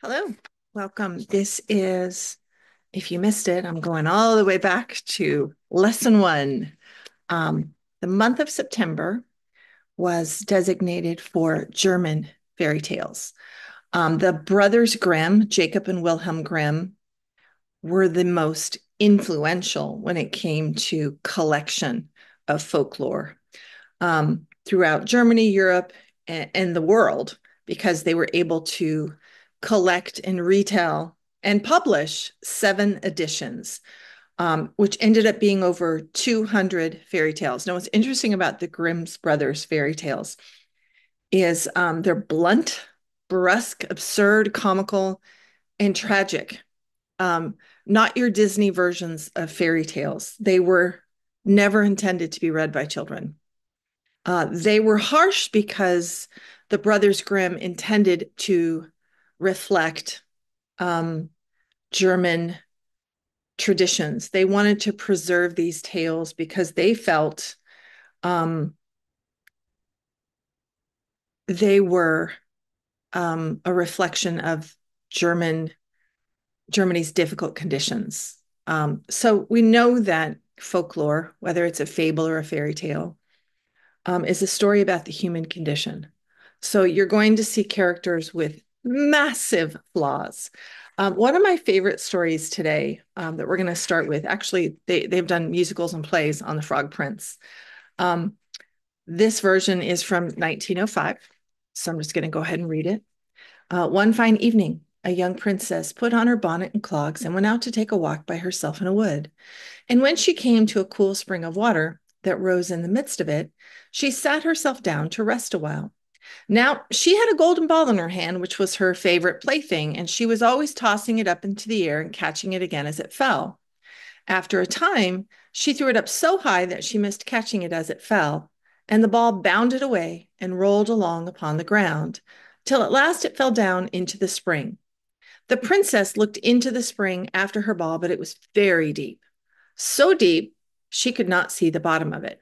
Hello, welcome. This is, if you missed it, I'm going all the way back to lesson one. The month of September was designated for German fairy tales. The brothers Grimm, Jacob and Wilhelm Grimm, were the most influential when it came to collection of folklore throughout Germany, Europe, and the world, because they were able to collect and retell and publish 7 editions, which ended up being over 200 fairy tales. Now, what's interesting about the Grimm's brothers fairy tales is they're blunt, brusque, absurd, comical, and tragic. Um, Not your Disney versions of fairy tales. They were never intended to be read by children. They were harsh because the Brothers Grimm intended to reflect um, German traditions. They wanted to preserve these tales because they felt um, they were a reflection of German Germany's difficult conditions. So we know that folklore, whether it's a fable or a fairy tale, is a story about the human condition. So you're going to see characters with massive flaws. One of my favorite stories today that we're going to start with, actually, they've done musicals and plays on the Frog Prince. Um, this version is from 1905. So I'm just going to go ahead and read it. One fine evening, a young princess put on her bonnet and clogs and went out to take a walk by herself in a wood. And when she came to a cool spring of water that rose in the midst of it, she sat herself down to rest a while. Now, she had a golden ball in her hand, which was her favorite plaything, and she was always tossing it up into the air and catching it again as it fell. After a time, she threw it up so high that she missed catching it as it fell, and the ball bounded away and rolled along upon the ground, till at last it fell down into the spring. The princess looked into the spring after her ball, but it was very deep, so deep she could not see the bottom of it.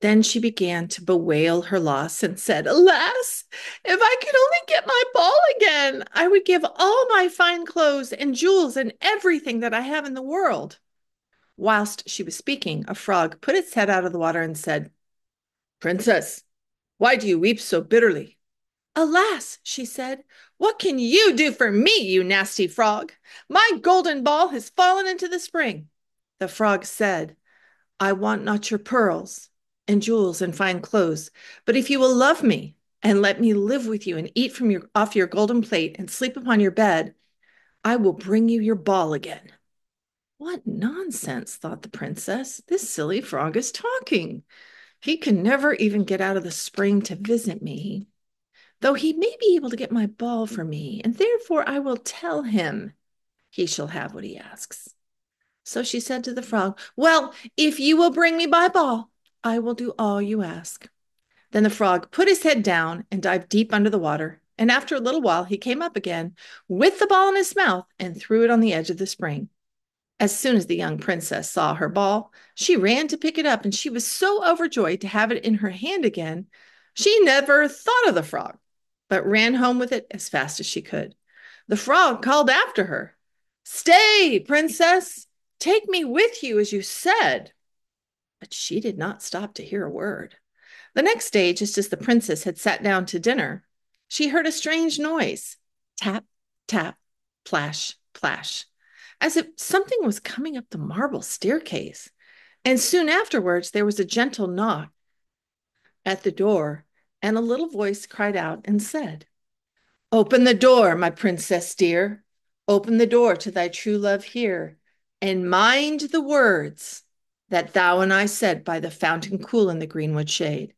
Then she began to bewail her loss and said, "Alas, if I could only get my ball again, I would give all my fine clothes and jewels and everything that I have in the world." Whilst she was speaking, a frog put its head out of the water and said, "Princess, why do you weep so bitterly?" "Alas," she said, "what can you do for me, you nasty frog? My golden ball has fallen into the spring." The frog said, "I want not your pearls and jewels and fine clothes, but if you will love me and let me live with you and eat from your off your golden plate and sleep upon your bed, I will bring you your ball again." "What nonsense," thought the princess. "This silly frog is talking. He can never even get out of the spring to visit me, though he may be able to get my ball for me, and therefore I will tell him he shall have what he asks." So she said to the frog, "Well, if you will bring me my ball, I will do all you ask." Then the frog put his head down and dived deep under the water. And after a little while, he came up again with the ball in his mouth and threw it on the edge of the spring. As soon as the young princess saw her ball, she ran to pick it up, and she was so overjoyed to have it in her hand again, she never thought of the frog, but ran home with it as fast as she could. The frog called after her, "Stay, princess! Take me with you as you said." But she did not stop to hear a word. The next day, just as the princess had sat down to dinner, she heard a strange noise: tap, tap, plash, plash, as if something was coming up the marble staircase. And soon afterwards, there was a gentle knock at the door, and a little voice cried out and said, "Open the door, my princess dear. Open the door to thy true love here, and mind the words that thou and I said by the fountain cool in the greenwood shade."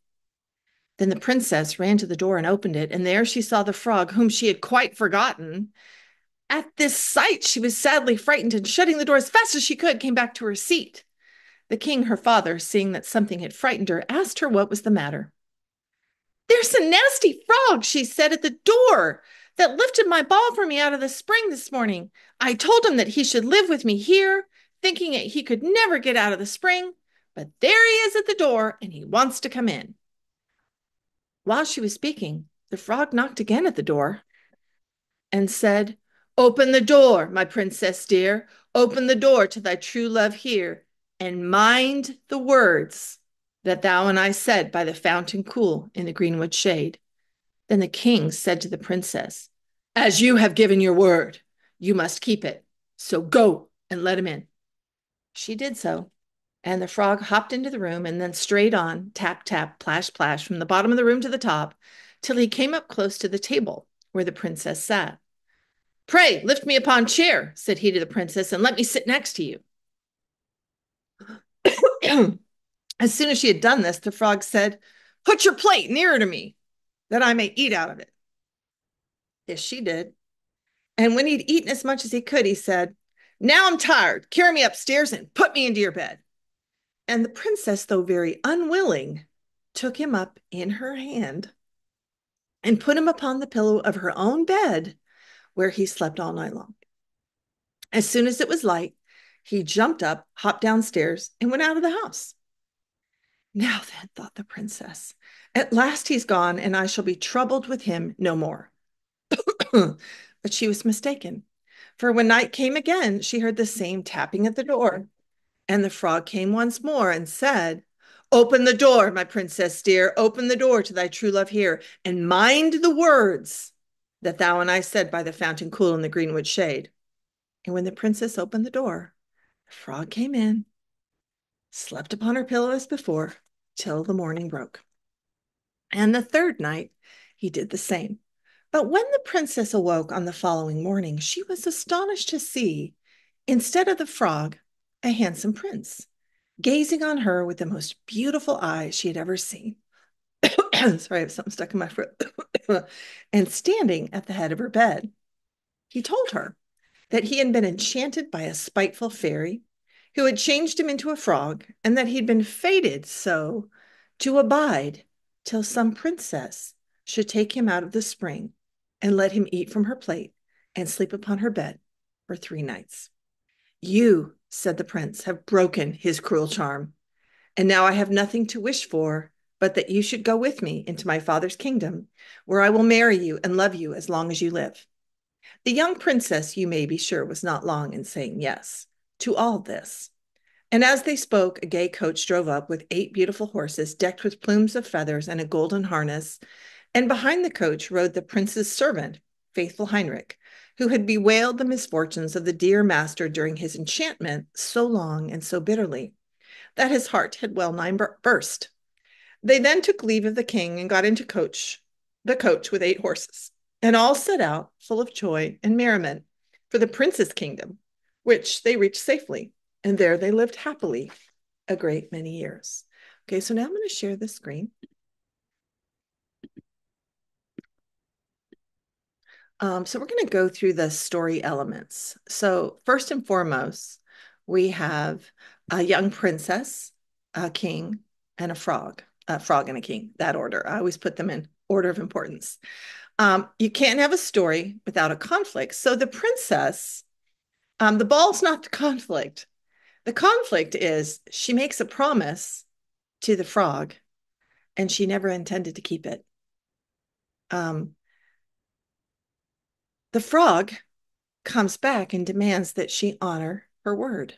Then the princess ran to the door and opened it, and there she saw the frog, whom she had quite forgotten. At this sight, she was sadly frightened, and shutting the door as fast as she could, came back to her seat. The king, her father, seeing that something had frightened her, asked her what was the matter. "There's a nasty frog," she said, "at the door, that lifted my ball for me out of the spring this morning. I told him that he should live with me here, thinking that he could never get out of the spring, but there he is at the door, and he wants to come in." While she was speaking, the frog knocked again at the door, and said, "Open the door, my princess dear. Open the door to thy true love here, and mind the words that thou and I said by the fountain cool in the greenwood shade." Then the king said to the princess, "As you have given your word, you must keep it. So go and let him in." She did so, and the frog hopped into the room and then straight on, tap, tap, plash, plash, from the bottom of the room to the top, till he came up close to the table where the princess sat. "Pray lift me upon chair," said he to the princess, "and let me sit next to you." As soon as she had done this, the frog said, "Put your plate nearer to me, that I may eat out of it." This she did. And when he'd eaten as much as he could, he said, "Now I'm tired. Carry me upstairs and put me into your bed." And the princess, though very unwilling, took him up in her hand and put him upon the pillow of her own bed, where he slept all night long. As soon as it was light, he jumped up, hopped downstairs, and went out of the house. "Now then," thought the princess, "at last he's gone, and I shall be troubled with him no more." But she was mistaken, for when night came again, she heard the same tapping at the door. And the frog came once more and said, "Open the door, my princess dear. Open the door to thy true love here, and mind the words that thou and I said by the fountain cool in the greenwood shade." And when the princess opened the door, the frog came in, slept upon her pillow as before, till the morning broke. And the third night he did the same. But when the princess awoke on the following morning, she was astonished to see, instead of the frog, a handsome prince, gazing on her with the most beautiful eyes she had ever seen. Sorry, I have something stuck in my throat. And standing at the head of her bed. He told her that he had been enchanted by a spiteful fairy who had changed him into a frog, and that he'd been fated so to abide till some princess should take him out of the spring and let him eat from her plate and sleep upon her bed for 3 nights. "You," said the prince, "have broken his cruel charm, and now I have nothing to wish for but that you should go with me into my father's kingdom, where I will marry you and love you as long as you live." The young princess, you may be sure, was not long in saying yes to all this. And as they spoke, a gay coach drove up with 8 beautiful horses decked with plumes of feathers and a golden harness. And behind the coach rode the prince's servant, faithful Heinrich, who had bewailed the misfortunes of the dear master during his enchantment so long and so bitterly that his heart had well nigh burst. They then took leave of the king and got into the coach with 8 horses, and all set out full of joy and merriment for the prince's kingdom, which they reached safely, and there they lived happily a great many years. Okay, so now I'm going to share the screen. So we're going to go through the story elements. So first and foremost, we have a young princess, a king, and a frog and a king, that order. I always put them in order of importance. You can't have a story without a conflict. So the princess, the ball's not the conflict. The conflict is she makes a promise to the frog and she never intended to keep it. The frog comes back and demands that she honor her word.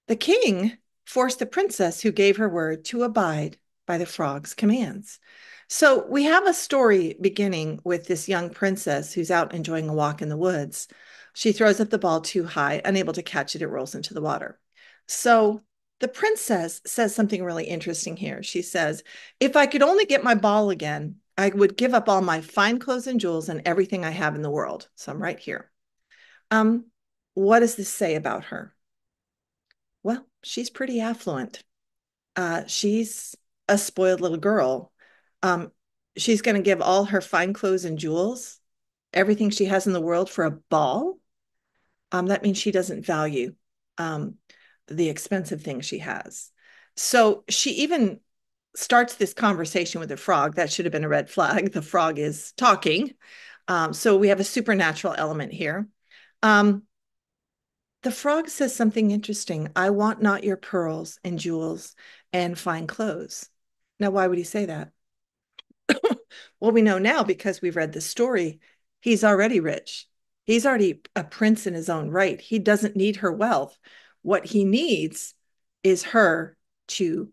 The king forced the princess who gave her word to abide by the frog's commands. So we have a story beginning with this young princess who's out enjoying a walk in the woods. She throws up the ball too high, unable to catch it, it rolls into the water. So the princess says something really interesting here. She says, "If I could only get my ball again, I would give up all my fine clothes and jewels and everything I have in the world." So I'm right here. Um, what does this say about her? Well, she's pretty affluent. She's a spoiled little girl. Um, she's going to give all her fine clothes and jewels, everything she has in the world for a ball. That means she doesn't value um, the expensive things she has. So she even starts this conversation with the frog. That should have been a red flag. The frog is talking. So we have a supernatural element here. Um, the frog says something interesting. "I want not your pearls and jewels and fine clothes." Now, why would he say that? Well, we know now because we've read the story. He's already rich. He's already a prince in his own right. He doesn't need her wealth. What he needs is her to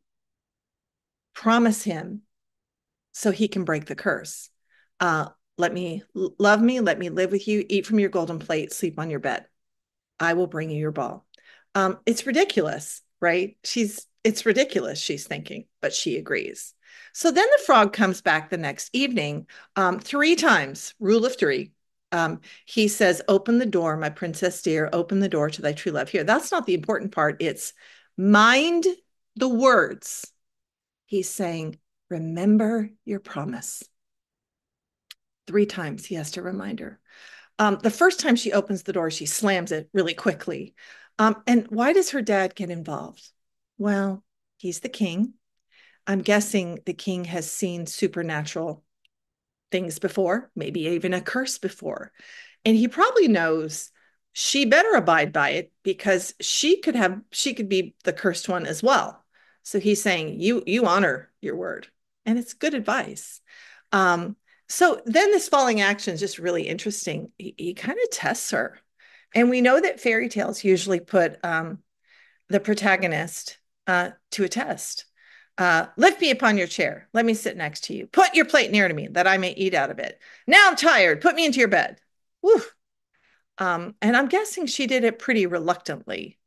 promise him so he can break the curse. Uh, Let me love me, let me live with you, eat from your golden plate, sleep on your bed. I will bring you your ball. It's ridiculous, right? It's ridiculous, she's thinking, but she agrees. So then the frog comes back the next evening, three times, rule of three. He says, open the door, my princess dear, open the door to thy true love. Here, that's not the important part. It's mind the words. He's saying, remember your promise. Three times he has to remind her. The first time she opens the door, she slams it really quickly. And why does her dad get involved? Well, he's the king. I'm guessing the king has seen supernatural things before, maybe even a curse before. And he probably knows she better abide by it because she could be the cursed one as well. So he's saying, you honor your word. And it's good advice. Um, so then this falling action is just really interesting. He kind of tests her. And we know that fairy tales usually put the protagonist to a test. Lift me upon your chair. Let me sit next to you. Put your plate near to me that I may eat out of it. Now I'm tired. Put me into your bed. Woo. And I'm guessing she did it pretty reluctantly,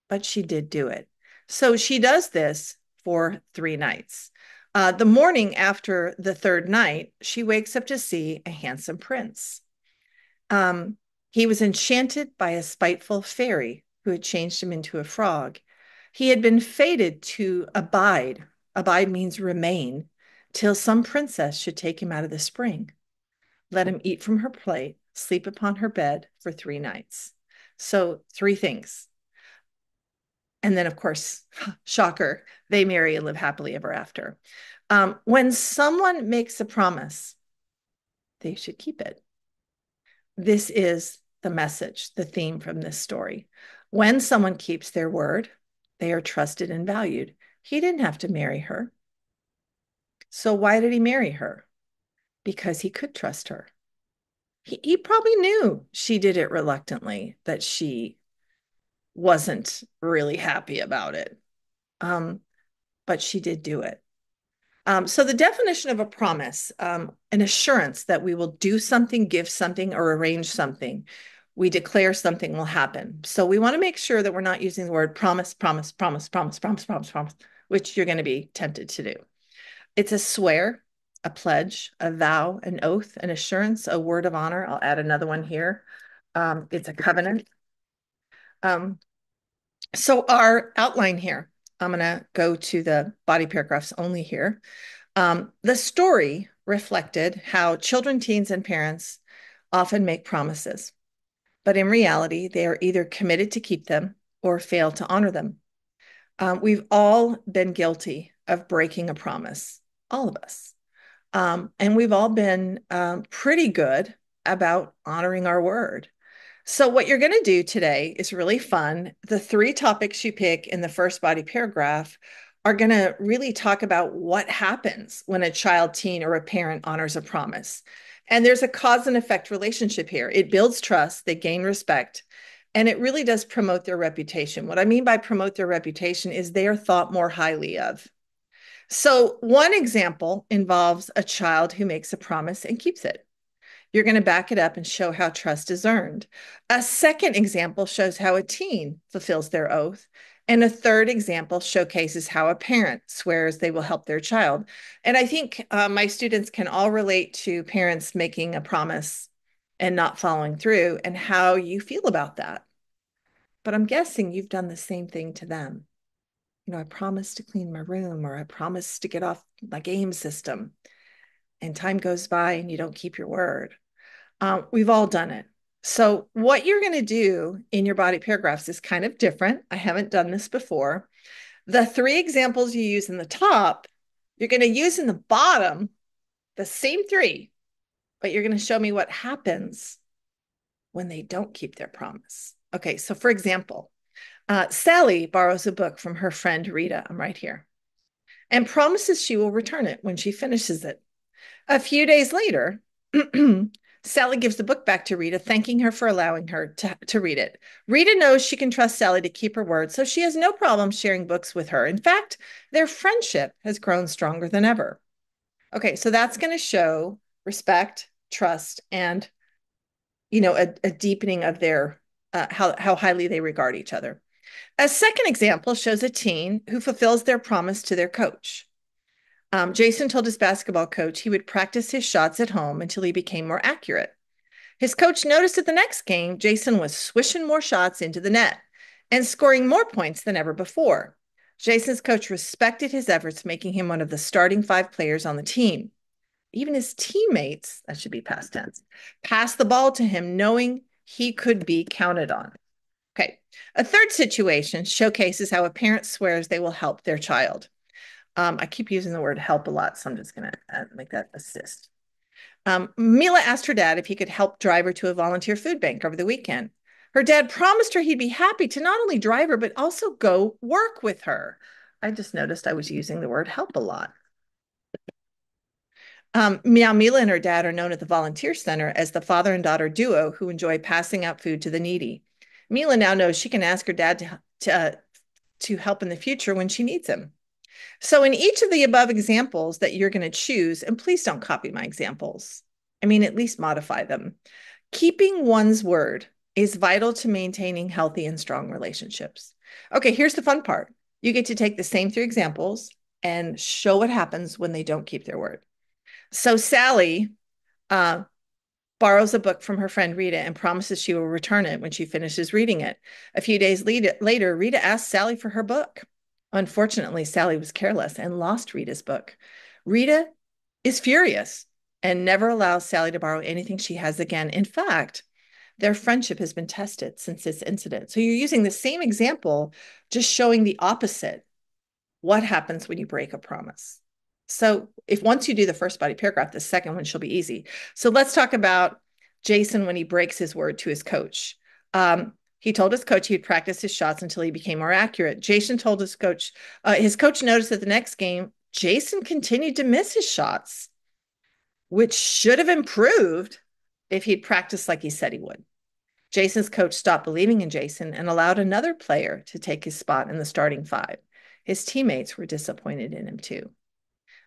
but she did do it. So she does this for 3 nights. The morning after the third night, she wakes up to see a handsome prince. Um, he was enchanted by a spiteful fairy who had changed him into a frog. He had been fated to abide. Abide means remain till some princess should take him out of the spring. Let him eat from her plate, sleep upon her bed for 3 nights. So, three things. And then, of course, shocker, they marry and live happily ever after. When someone makes a promise, they should keep it. This is the message, the theme from this story. When someone keeps their word, they are trusted and valued. He didn't have to marry her. So why did he marry her? Because he could trust her. He probably knew she did it reluctantly, that she wasn't really happy about it. Um, but she did do it. So the definition of a promise, an assurance that we will do something, give something, or arrange something. We declare something will happen. So we want to make sure that we're not using the word promise, promise, promise, promise, promise, promise, promise, which you're going to be tempted to do. It's a swear, a pledge, a vow, an oath, an assurance, a word of honor. I'll add another one here. It's a covenant. Um, so our outline here, I'm going to go to the body paragraphs only here. The story reflected how children, teens, and parents often make promises, but in reality, they are either committed to keep them or fail to honor them. We've all been guilty of breaking a promise, all of us. And we've all been pretty good about honoring our word. So, what you're going to do today is really fun. The three topics you pick in the first body paragraph are going to really talk about what happens when a child, teen, or a parent honors a promise. And there's a cause and effect relationship here. It builds trust, they gain respect, and it really does promote their reputation. What I mean by promote their reputation is they are thought more highly of. So, one example involves a child who makes a promise and keeps it. You're going to back it up and show how trust is earned. A second example shows how a teen fulfills their oath. And a third example showcases how a parent swears they will help their child. And I think my students can all relate to parents making a promise and not following through and how you feel about that. But I'm guessing you've done the same thing to them. You know, I promised to clean my room, or I promised to get off my game system, and time goes by and you don't keep your word. We've all done it. So what you're going to do in your body paragraphs is kind of different. I haven't done this before. The three examples you use in the top, you're going to use in the bottom, the same three, but you're going to show me what happens when they don't keep their promise. Okay, so for example, Sally borrows a book from her friend Rita, I'm right here, and promises she will return it when she finishes it. A few days later, Sally gives the book back to Rita, thanking her for allowing her to read it. Rita knows she can trust Sally to keep her word, so she has no problem sharing books with her. In fact, their friendship has grown stronger than ever. Okay, so that's going to show respect, trust, and a deepening of their how highly they regard each other. A second example shows a teen who fulfills their promise to their coach. Jason told his basketball coach he would practice his shots at home until he became more accurate. His coach noticed at the next game, Jason was swishing more shots into the net and scoring more points than ever before. Jason's coach respected his efforts, making him one of the starting 5 players on the team. Even his teammates, that should be past tense, passed the ball to him, knowing he could be counted on. Okay. A third situation showcases how a parent swears they will help their child. I keep using the word help a lot, so I'm just going to make that assist. Mila asked her dad if he could help drive her to a volunteer food bank over the weekend. Her dad promised her he'd be happy to not only drive her, but also go work with her. I just noticed I was using the word help a lot. Now, Mila and her dad are known at the volunteer center as the father and daughter duo who enjoy passing out food to the needy. Mila now knows she can ask her dad to help in the future when she needs him. So in each of the above examples that you're going to choose, and please don't copy my examples. I mean, at least modify them. Keeping one's word is vital to maintaining healthy and strong relationships. Okay, here's the fun part. You get to take the same 3 examples and show what happens when they don't keep their word. So Sally borrows a book from her friend Rita and promises she will return it when she finishes reading it. A few days later, Rita asks Sally for her book. Unfortunately, Sally was careless and lost Rita's book. Rita is furious and never allows Sally to borrow anything she has again. In fact, their friendship has been tested since this incident. So you're using the same example, just showing the opposite. What happens when you break a promise? So if once you do the first body paragraph, the second one shall be easy. So let's talk about Jason when he breaks his word to his coach. He told his coach he'd practice his shots until he became more accurate. Jason told his coach noticed that the next game, Jason continued to miss his shots, which should have improved if he'd practiced like he said he would. Jason's coach stopped believing in Jason and allowed another player to take his spot in the starting 5. His teammates were disappointed in him too.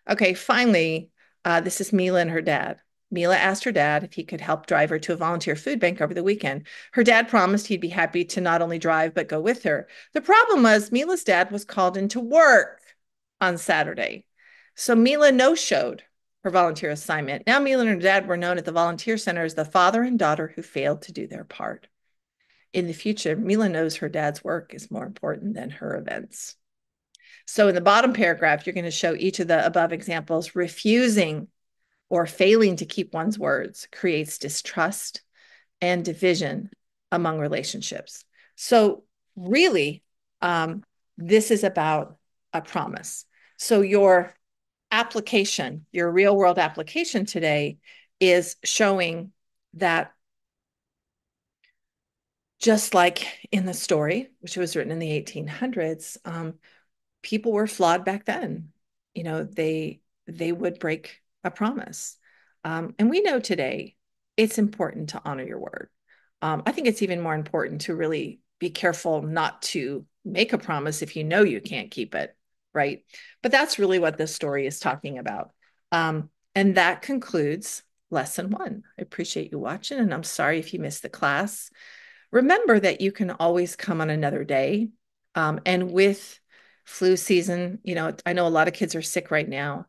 Okay, finally, this is Mila and her dad. Mila asked her dad if he could help drive her to a volunteer food bank over the weekend. Her dad promised he'd be happy to not only drive, but go with her. The problem was Mila's dad was called into work on Saturday. So Mila no-showed her volunteer assignment. Now Mila and her dad were known at the volunteer center as the father and daughter who failed to do their part. In the future, Mila knows her dad's work is more important than her events. So in the bottom paragraph, you're going to show each of the above examples. Refusing or failing to keep one's words creates distrust and division among relationships. So really, this is about a promise. So your application, your real world application today is showing that just like in the story, which was written in the 1800s, people were flawed back then. They would break a promise. And we know today it's important to honor your word. I think it's even more important to really be careful not to make a promise if you know you can't keep it, right? But that's really what this story is talking about. And that concludes lesson 1. I appreciate you watching, and I'm sorry if you missed the class. Remember that you can always come on another day. And with flu season, I know a lot of kids are sick right now.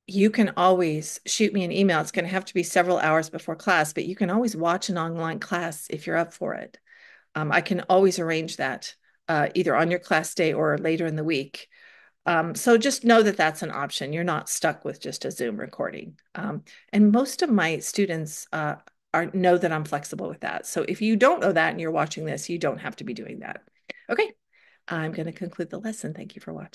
You can always shoot me an email. It's going to have to be several hours before class, but you can always watch an online class if you're up for it. I can always arrange that either on your class day or later in the week. So just know that that's an option. You're not stuck with just a Zoom recording. And most of my students know that I'm flexible with that. So if you don't know that and you're watching this, you don't have to be doing that. Okay, I'm going to conclude the lesson. Thank you for watching.